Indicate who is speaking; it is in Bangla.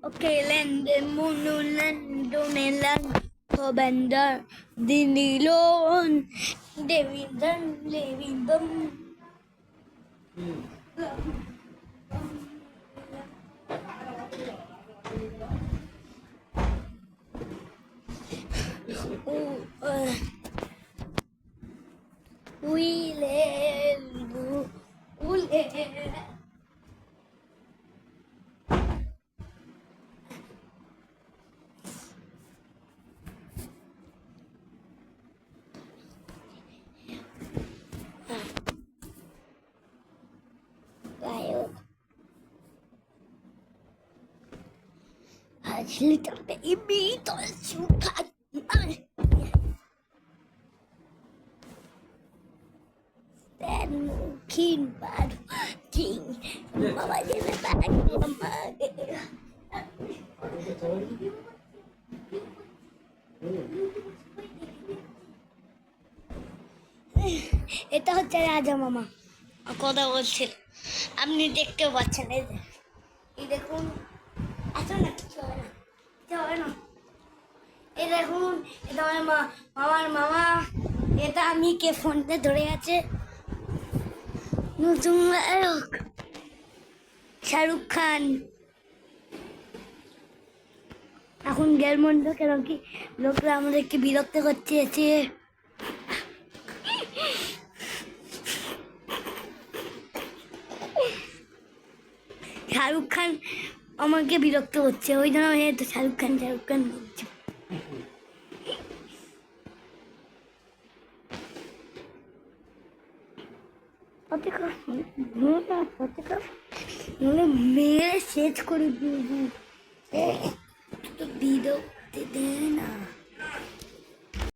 Speaker 1: Okay, London, Mono, London, and London, Cobandar, Dinilon, Davidon. We tayo. Little baby, don't you cut. Then king bad king. Mama didn't back mama. এটা হচ্ছে রাজা মামা কথা বলছিল, আপনি দেখতেও পাচ্ছেন। এই দেখুন, আচ্ছা না কিছু হবে না, কিছু হবে না। এই দেখুন, এটা আমার মামার মামা। এটা আমি কে ফোনটা ধরে আছে, নতুন নায়ক শাহরুখ খান। এখন গেলমন্ড কেন কি লোকরা আমাদেরকে বিরক্ত করছে এসে। শাহরুখ খান আমাকে বিরক্ত করছে, ওই জন্য তো শাহরুখ খান বলছে। মেয়ে শেষ করে বিরক্তি দেয় না।